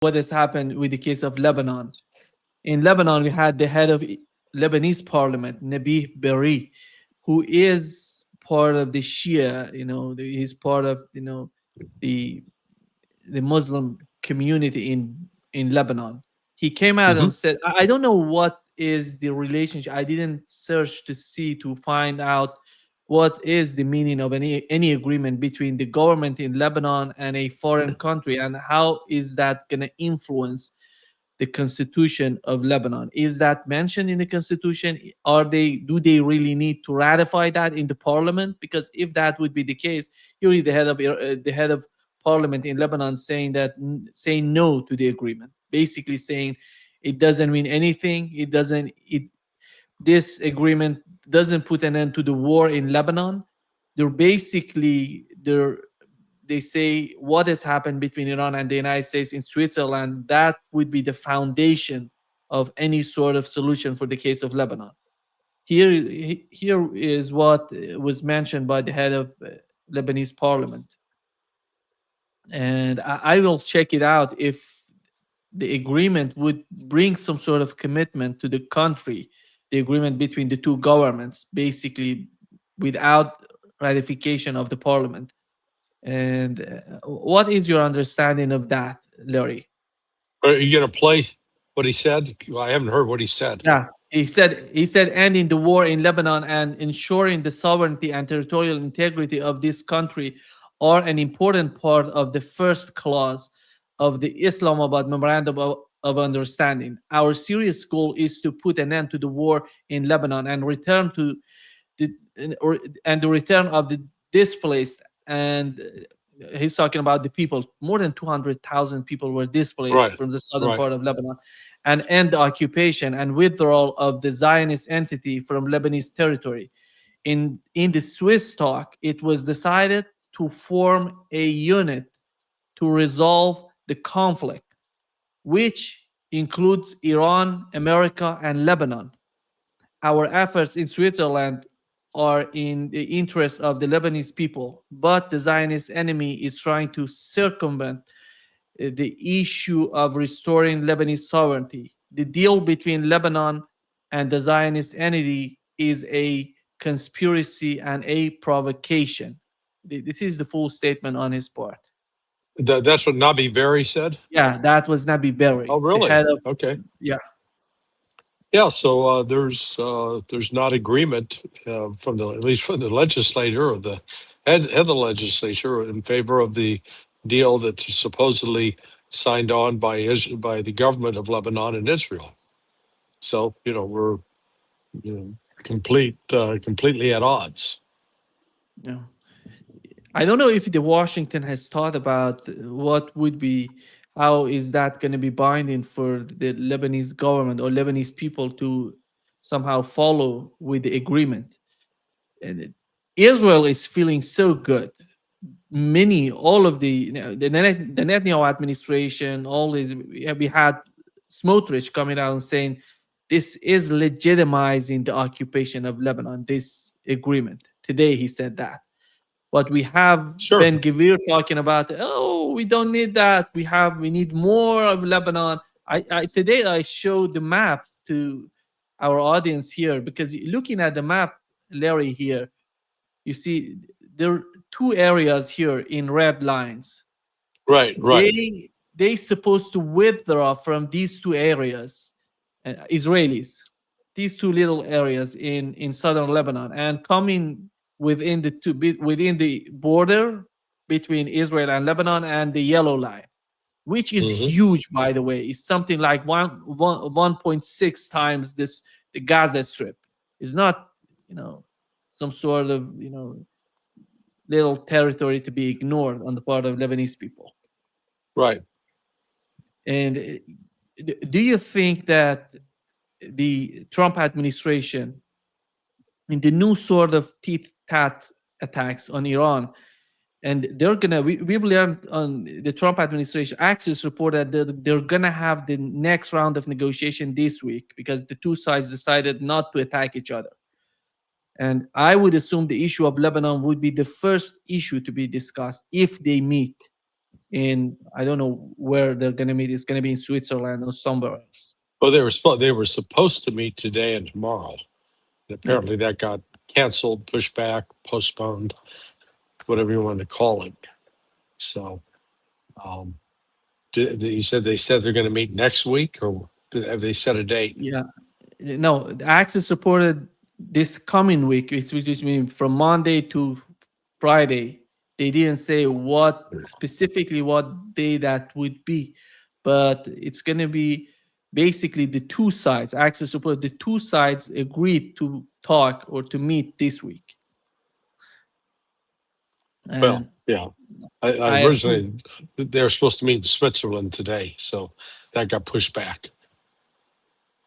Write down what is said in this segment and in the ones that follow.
what has happened with the case of Lebanon. In Lebanon, we had the head of Lebanese parliament, Nabih Berri, who is part of the Shia. He's part of the the Muslim community in Lebanon. He came out Hmm. and said, I don't know what is the relationship. I didn't search to see to find out what is the meaning of any agreement between the government in Lebanon and a foreign country, and how is that going to influence the constitution of Lebanon. Is that mentioned in the constitution? Do they really need to ratify that in the parliament? Because if that would be the case, you read the head of parliament in Lebanon saying no to the agreement, basically saying it doesn't mean anything. This agreement doesn't put an end to the war in Lebanon. They say what has happened between Iran and the United States in Switzerland, that would be the foundation of any sort of solution for the case of Lebanon. Here is what was mentioned by the head of Lebanese parliament, and I will check it out if the agreement would bring some sort of commitment to the country, the agreement between the two governments, basically without ratification of the parliament. And what is your understanding of that, Larry? Are you going to play what he said? I haven't heard what he said. Yeah, he said ending the war in Lebanon and ensuring the sovereignty and territorial integrity of this country are an important part of the first clause of the Islamabad Memorandum of Understanding. Our serious goal is to put an end to the war in Lebanon and return to the and the return of the displaced. And he's talking about the people. More than 200,000 people were displaced Right. from the southern Right. part of Lebanon, and end the occupation and withdrawal of the Zionist entity from Lebanese territory. In the Swiss talk, it was decided to form a unit to resolve the conflict, which includes Iran, America, and Lebanon. Our efforts in Switzerland are in the interest of the Lebanese people, but the Zionist enemy is trying to circumvent the issue of restoring Lebanese sovereignty. The deal between Lebanon and the Zionist entity is a conspiracy and a provocation. This is the full statement on his part. That's what Nabi Berry said. Yeah, that was Nabi Oh, Berri, the really? head of. Okay. Yeah, Yeah. So there's not agreement from the at least from the legislator or the head of the legislature in favor of the deal that's supposedly signed on by the government of Lebanon and Israel. So we're completely at odds. yeah. I don't know if the Washington has thought about what would be, how is that going to be binding for the Lebanese government or Lebanese people to somehow follow with the agreement. And Israel is feeling so good. All of the Netanyahu administration, we had Smotrich coming out and saying this is legitimizing the occupation of Lebanon. This agreement today, he said that. But we have Sure. Ben Gvir talking about, oh, we don't need that. We need more of Lebanon. Today I showed the map to our audience here, because looking at the map, Larry, here, you see there are two areas here in red lines. Right. Right. They supposed to withdraw from these two areas, Israelis, these two little areas in southern Lebanon, and coming within the border between Israel and Lebanon, and the yellow line, which is Hmm. huge, by the way. It's something like 1.6 times the Gaza Strip. It's not some sort of little territory to be ignored on the part of Lebanese people. Right. And do you think that the Trump administration, in the new sort of teeth tat attacks on Iran, and they're gonna we learned on the Trump administration, Axios report that they're gonna have the next round of negotiation this week, because the two sides decided not to attack each other. And I would assume the issue of Lebanon would be the first issue to be discussed if they meet. in, I don't know where they're going to meet. It's going to be in Switzerland or somewhere else. Well, they were supposed to meet today and tomorrow. And Yeah. apparently that got canceled, pushed back, postponed, whatever you want to call it. So, you said they said they're going to meet next week, or have they set a date? Yeah. No, the Access reported this coming week, which means from Monday to Friday. They didn't say what specifically what day that would be, but it's going to be basically the two sides. Access reported the two sides agreed to talk or to meet this week. Well, And yeah. I Originally, they were supposed to meet in Switzerland today, so that got pushed back.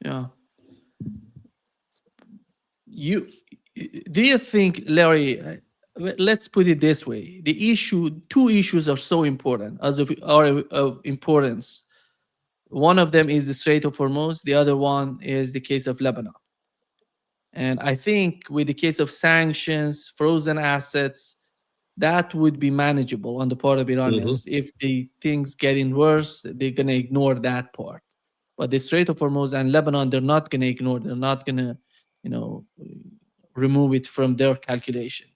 yeah. Do you think, Larry? Let's put it this way: two issues are so important, of importance. One of them is the Strait of Hormuz. The other one is the case of Lebanon. And I think with the case of sanctions, frozen assets, that would be manageable on the part of Iranians. If the things getting worse, they're gonna ignore that part. But the Strait of Hormuz and Lebanon, they're not gonna ignore. They're not gonna, you know, remove it from their calculation.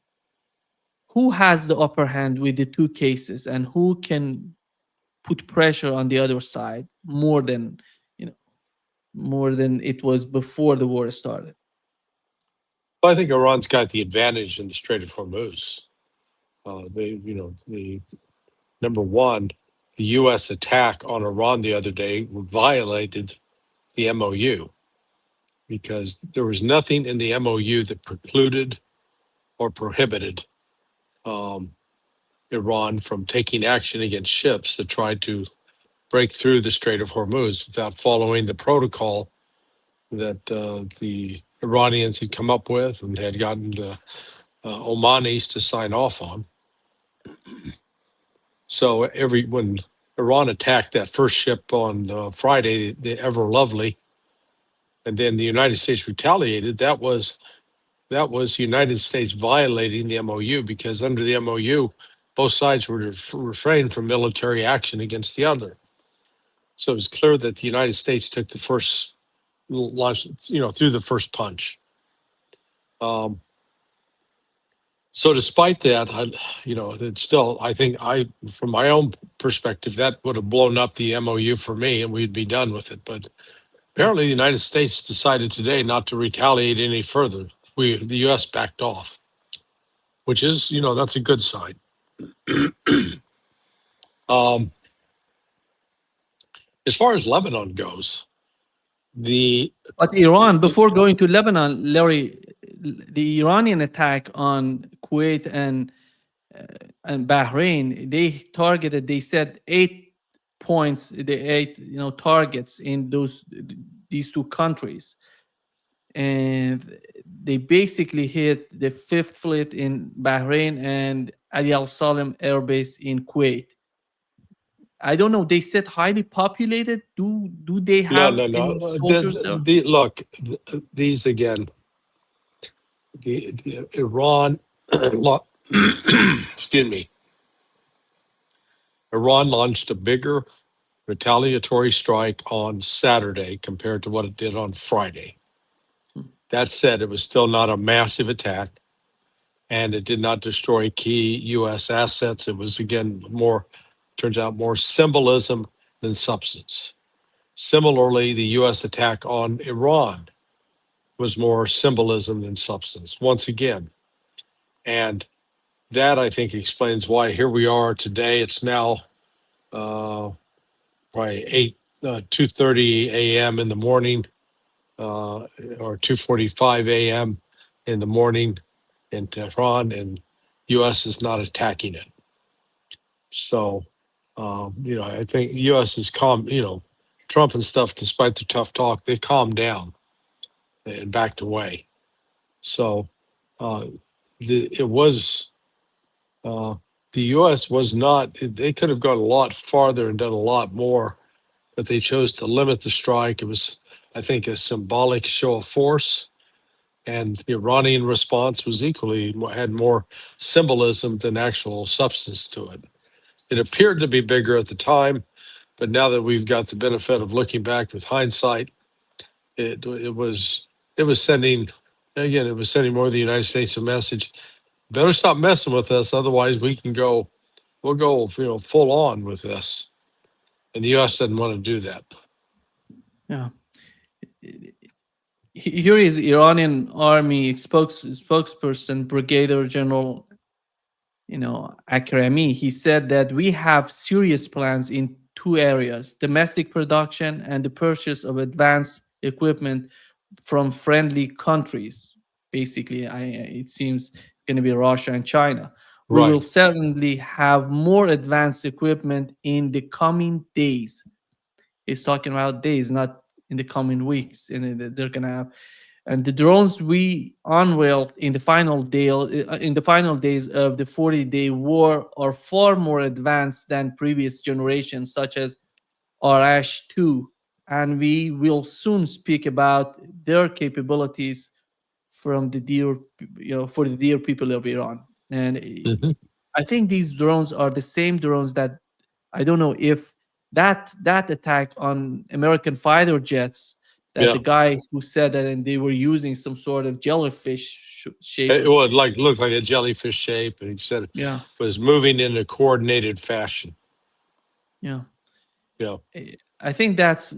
Who has the upper hand with the two cases, and who can put pressure on the other side more than, more than it was before the war started? Well, I think Iran's got the advantage in the Strait of Hormuz. The number one, the U.S. attack on Iran the other day violated the MOU, because there was nothing in the MOU that precluded or prohibited Iran from taking action against ships that tried to break through the Strait of Hormuz without following the protocol that the Iranians had come up with and had gotten the Omanis to sign off on. So when Iran attacked that first ship on Friday, the Ever Lovely, and then the United States retaliated, that was the United States violating the MOU, because under the MOU, both sides were to refrain from military action against the other. So it was clear that the United States took the first launch, threw the first punch. So despite that, it's still, I think from my own perspective, that would have blown up the MOU for me and we'd be done with it. But apparently the United States decided today not to retaliate any further. The U.S. backed off, which is, that's a good sign. As far as Lebanon goes, but Iran, before going to Lebanon, Larry, the Iranian attack on Kuwait and Bahrain, they said 8 points, the 8 targets in these two countries, and they basically hit the Fifth Fleet in Bahrain and Ali Al Salem Air Base in Kuwait. I don't know. They said highly populated. Do they have any soldiers there? Look, these again. The Iran, excuse me. Iran launched a bigger retaliatory strike on Saturday compared to what it did on Friday. That said, it was still not a massive attack, and it did not destroy key U.S. assets. It was, again, turns out more symbolism than substance. Similarly, the U.S. attack on Iran was more symbolism than substance, once again. And that, I think, explains why here we are today. It's now probably 2:30 a.m. in the morning, or 2:45 a.m. in the morning in Tehran, and U.S. is not attacking it. So, I think U.S. is calm. Trump and stuff, despite the tough talk, they've calmed down and backed away. So, the U.S. was not. They could have gone a lot farther and done a lot more, but they chose to limit the strike. It was, I think, a symbolic show of force, and the Iranian response was had more symbolism than actual substance to it. It appeared to be bigger at the time, but now that we've got the benefit of looking back with hindsight, it was sending, again, it was sending more of the United States a message: better stop messing with us, otherwise we'll go full on with this. And the U.S. doesn't want to do that. Yeah. Here is Iranian army spokesperson, Brigadier General, Akrami. He said that we have serious plans in two areas: domestic production and the purchase of advanced equipment from friendly countries. Basically, it seems it's going to be Russia and China. We will Right. certainly have more advanced equipment in the coming days. He's talking about days, not in the coming weeks. And they're going to have, and the drones we unveiled in the final days of the 40-day war are far more advanced than previous generations, such as Arash 2, and we will soon speak about their capabilities from the for the dear people of Iran. And Hmm. I think these drones are the same drones that, I don't know if that attack on American fighter jets, that Yeah. the guy who said that, and they were using some sort of jellyfish shape It of, would look like a jellyfish shape, and he said it yeah, was moving in a coordinated fashion. yeah. Yeah. I think that's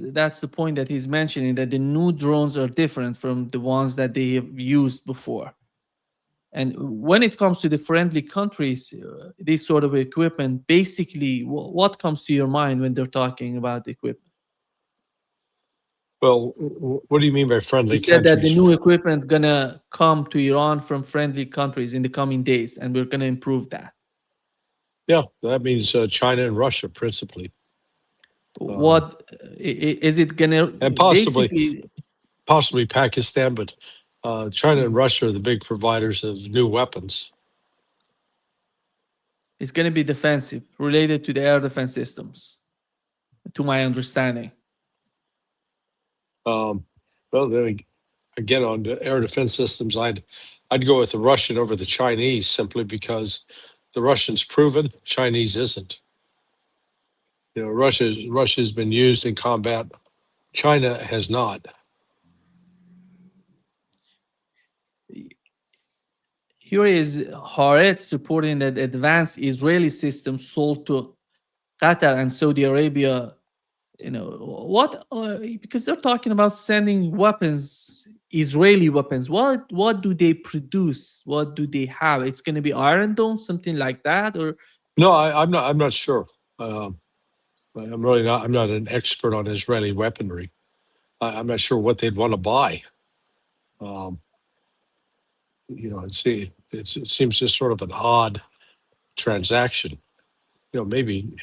the point that he's mentioning, that the new drones are different from the ones that they have used before. And when it comes to the friendly countries, this sort of equipment, basically, what comes to your mind when they're talking about equipment? Well, what do you mean by He friendly said that the countries? new equipment gonna come to Iran from friendly countries in the coming days, and we're gonna improve that. Yeah, that means China and Russia principally, What is it gonna and possibly basically? Pakistan, but China and Russia are the big providers of new weapons. It's gonna be defensive, related to the air defense systems, to my understanding. Um, well, then again, on the air defense systems, I'd go with the Russian over the Chinese, simply because the Russians proven, Chinese isn't. Russia's been used in combat. China has not. Here is Haaretz supporting that advanced Israeli systems sold to Qatar and Saudi Arabia. What? Because they're talking about sending weapons, Israeli weapons. What do they produce? What do they have? It's going to be Iron Dome, something like that, or No, I'm not sure. I'm really not. I'm not an expert on Israeli weaponry. I'm not sure what they'd want to buy. Um, it seems just sort of an odd transaction. Maybe,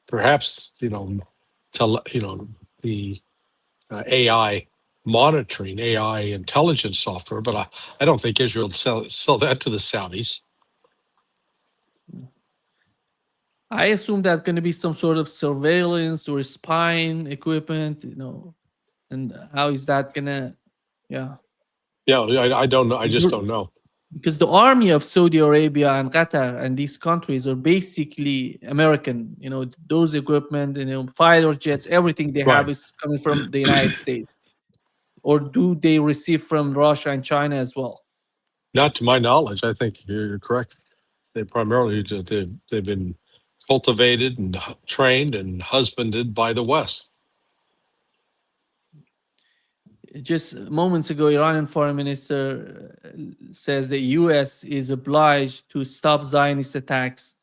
perhaps, the AI monitoring, AI intelligence software, but I don't think Israel would sell that to the Saudis. I assume that's going to be some sort of surveillance or spying equipment. And how is that gonna? Yeah. Yeah, I don't know. I just don't know. Because the army of Saudi Arabia and Qatar and these countries are basically American. Those equipment, fighter jets, everything they have Right. is coming from the United States. Or do they receive from Russia and China as well? Not to my knowledge. I think you're correct. They primarily they've been cultivated and trained and husbanded by the West. Just moments ago, Iranian foreign minister says the U.S. is obliged to stop Zionist attacks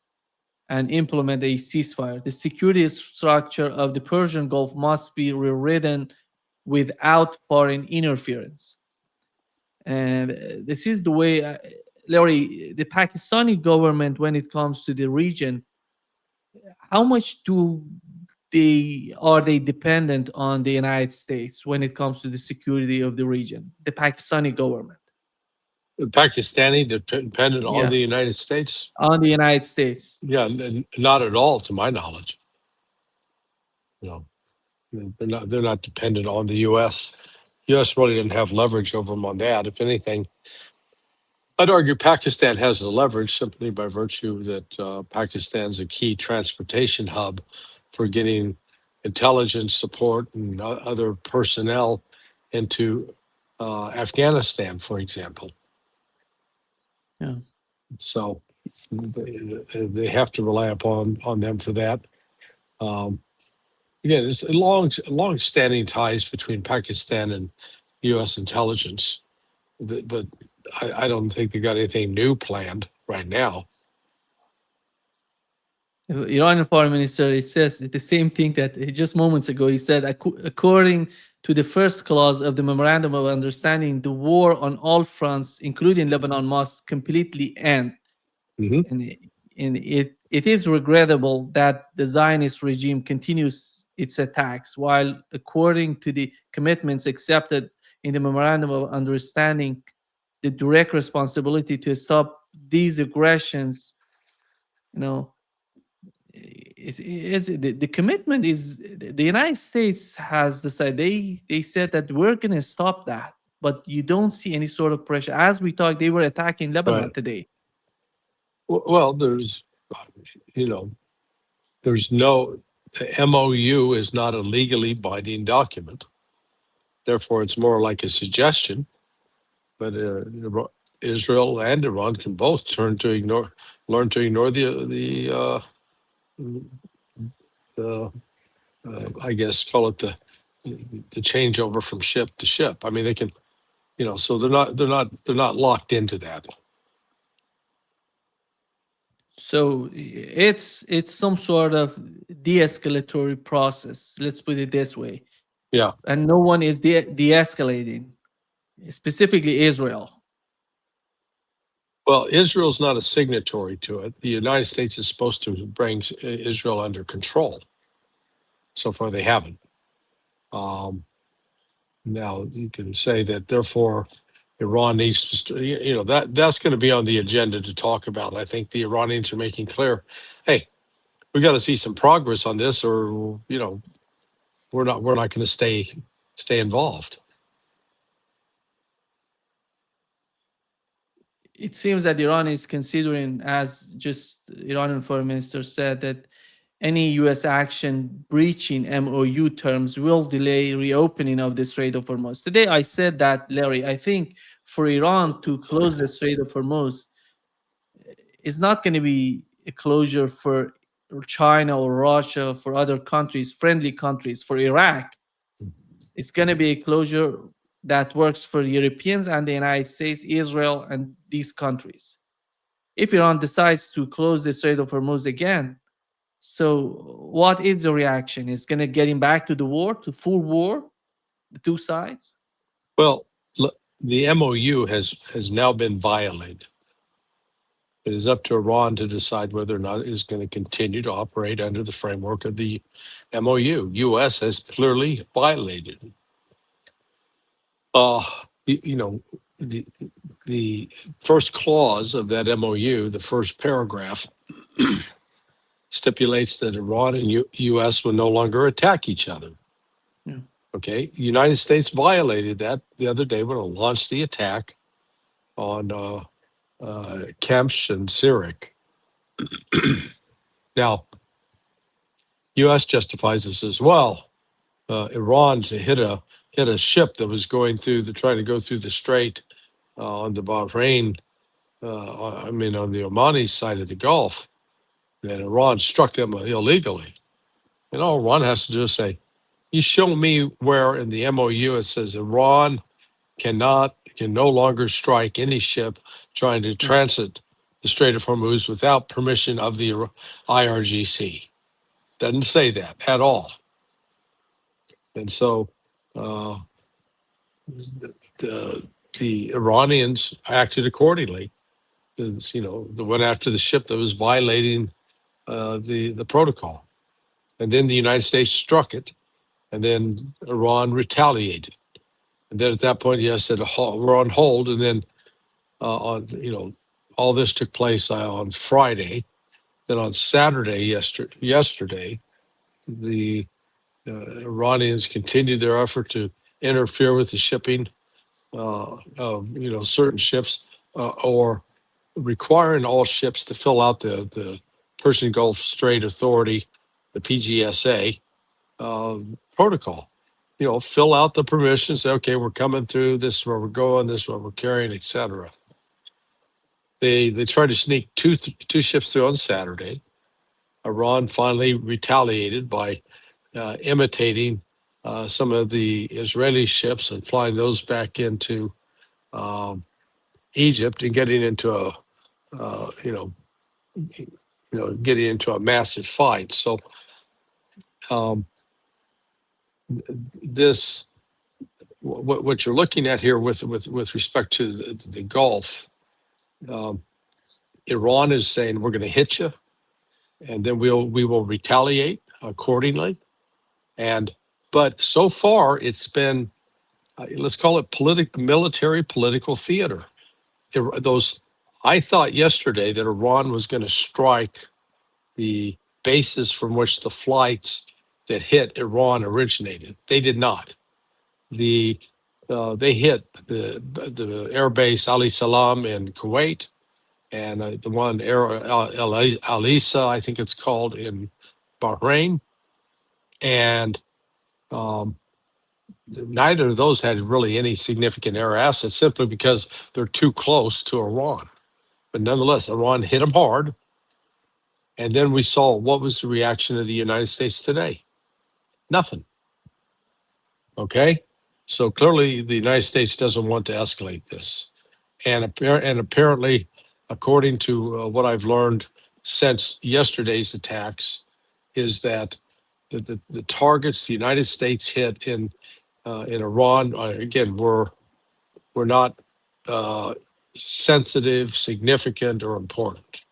and implement a ceasefire. The security structure of the Persian Gulf must be rewritten without foreign interference. And this is the way, Larry, the Pakistani government, when it comes to the region, how much are they dependent on the United States when it comes to the security of the region? The Pakistani government. The Pakistani dependent on Yeah, the United States? on the United States. Yeah, not at all, to my knowledge. They're not dependent on the U.S. U.S. really didn't have leverage over them on that. If anything, I'd argue Pakistan has the leverage simply by virtue that Pakistan's a key transportation hub for getting intelligence support and other personnel into Afghanistan, for example. Yeah. So they have to rely upon them for that. Again, there's long-standing ties between Pakistan and U.S. intelligence, but I don't think they got anything new planned right now. Iranian foreign minister, it says the same thing that just moments ago he said, according to the first clause of the memorandum of understanding, the war on all fronts, including Lebanon, must completely end. Mhm. And it is regrettable that the Zionist regime continues its attacks, while according to the commitments accepted in the memorandum of understanding, the direct responsibility to stop these aggressions, the commitment is the United States has decided, they said that we're going to stop that, but you don't see any sort of pressure. As we talk, they were attacking Lebanon Right. today. Well, there's no, the MOU is not a legally binding document. Therefore, it's more like a suggestion. But Israel and Iran can both learn to ignore the I guess call it the changeover from ship to ship. I mean, they can, so they're not locked into that. So it's some sort of de-escalatory process. Let's put it this way. Yeah. And no one is de-escalating, specifically Israel. Well, Israel's not a signatory to it. The United States is supposed to bring Israel under control. So far, they haven't. Now you can say that, therefore, Iran needs to, that's going to be on the agenda to talk about. I think the Iranians are making clear, hey, we got to see some progress on this, or we're not going to stay involved. It seems that Iran is considering, as just Iranian foreign minister said, that any U.S. action breaching MOU terms will delay reopening of the Strait of Hormuz. Today I said that, Larry, I think for Iran to close the Strait of Hormuz is not going to be a closure for China or Russia, for other countries, friendly countries, for Iraq. It's going to be a closure that works for Europeans and the United States, Israel, and these countries. If Iran decides to close the Strait of Hormuz again, so what is the reaction? It's going to get him back to the war, to full war, the two sides? Well, the MOU has now been violated. It is up to Iran to decide whether or not it is going to continue to operate under the framework of the MOU. U.S. has clearly violated it. The first clause of that MOU, the first paragraph, stipulates that Iran and U.S. will no longer attack each other. Yeah. Okay, the United States violated that the other day when it launched the attack on Kemsh and Sirik. Now, U.S. justifies this as well. Iran to hit a ship that was trying to go through the strait on the Bahrain, on the Omani side of the Gulf, and Iran struck them illegally. And all Iran has to do is say, you show me where in the MOU it says Iran can no longer strike any ship trying to transit the Strait of Hormuz without permission of the IRGC. Doesn't say that at all. And so the Iranians acted accordingly. They went after the ship that was violating the protocol. And then the United States struck it, and then Iran retaliated. And then at that point, yes, said we're on hold. And then all this took place on Friday. Then on Saturday, yesterday, the Iranians continued their effort to interfere with the shipping of certain ships. or requiring all ships to fill out the Persian Gulf Strait Authority, the PGSA protocol. You know, fill out the permissions. Say, okay, we're coming through. This is where we're going. This is what we're carrying, etc. They tried to sneak two ships through on Saturday. Iran finally retaliated by imitating some of the Israeli ships and flying those back into Egypt and getting into a getting into a massive fight. So um, this what you're looking at here with respect to the Gulf, Iran is saying we're going to hit you, and then we will retaliate accordingly. But so far it's been let's call it military political theater. I thought yesterday that Iran was going to strike the bases from which the flights that hit Iran originated. They did not. They hit the air base Ali Salam in Kuwait, and the one Alisa, I think it's called, in Bahrain, and neither of those had really any significant air assets, simply because they're too close to Iran. But nonetheless, Iran hit them hard. And then we saw what was the reaction of the United States today? Nothing. Okay? So clearly the United States doesn't want to escalate this. And apparently, according to what I've learned since yesterday's attacks, is that the targets the United States hit in Iran, again, were not sensitive, significant, or important.